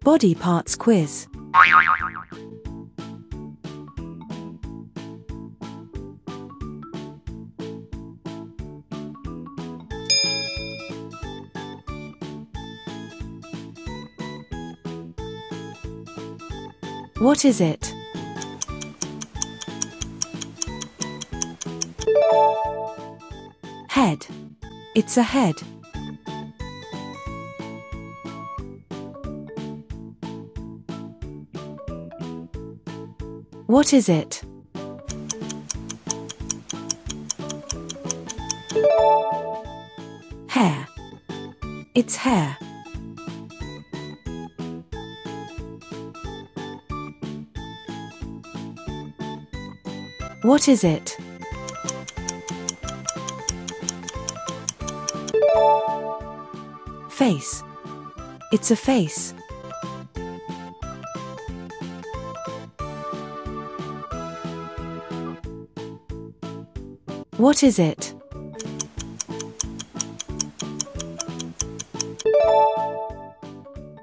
Body parts quiz. What is it? Head. It's a head. What is it? Hair. It's hair. What is it? Face. It's a face. What is it?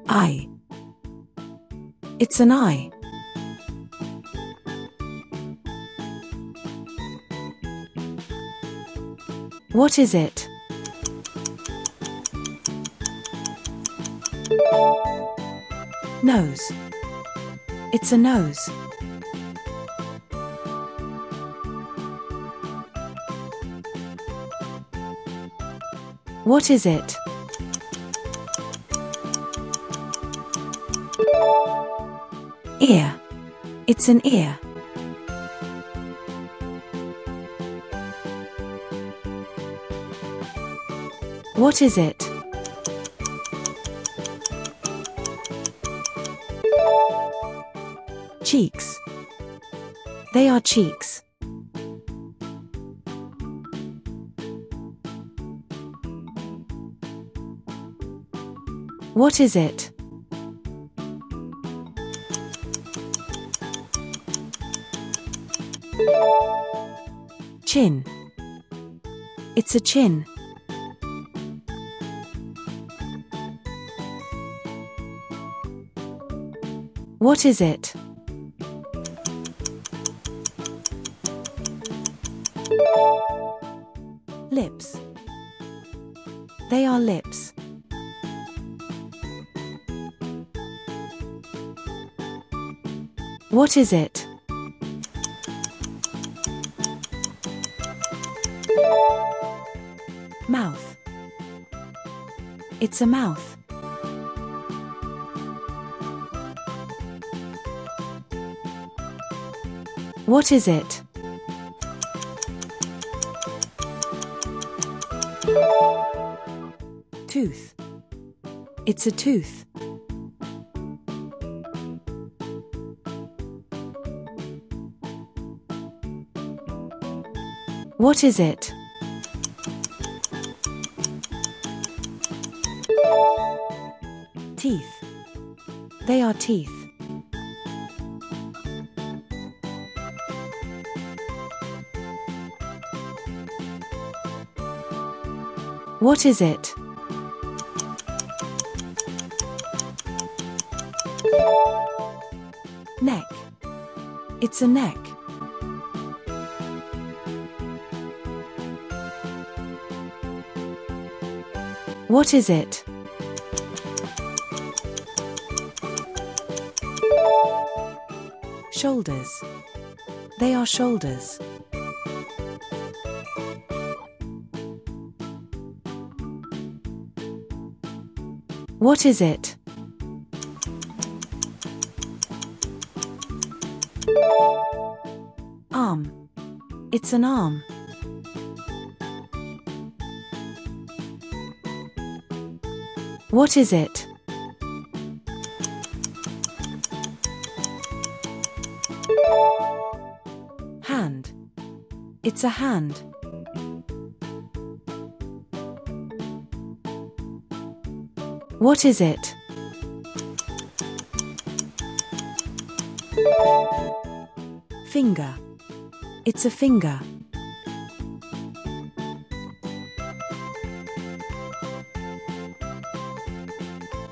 Eye. It's an eye. What is it? Nose. It's a nose. What is it? Ear. It's an ear. What is it? Cheeks. They are cheeks. What is it? Chin. It's a chin. What is it? Lips. They are lips. What is it? Mouth. It's a mouth. What is it? Tooth. It's a tooth. What is it? Teeth. They are teeth. What is it? Neck. It's a neck. What is it? Shoulders. They are shoulders. What is it? Arm. It's an arm. What is it? Hand. It's a hand. What is it? Finger. It's a finger.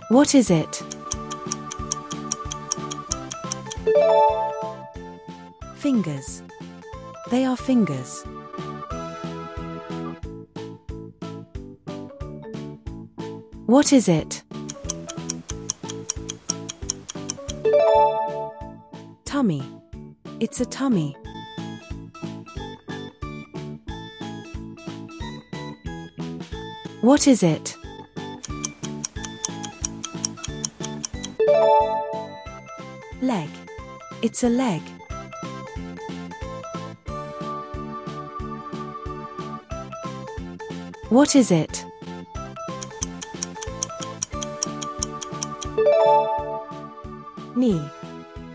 What is it? Fingers. They are fingers. What is it? Tummy. It's a tummy. What is it? Leg. It's a leg. What is it? Knee.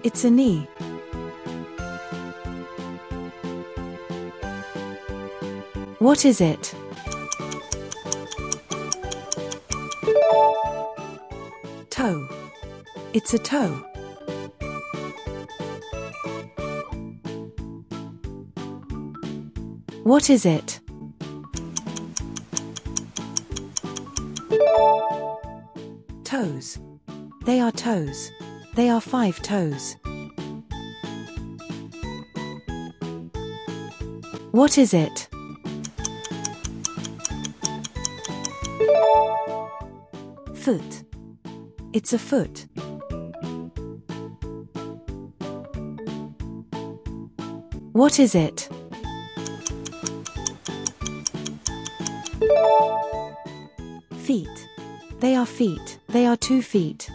It's a knee. What is it? Toe. It's a toe. What is it? Toes. They are toes. They are 5 toes. What is it? Foot. It's a foot. What is it? Feet. They are feet. They are 2 feet.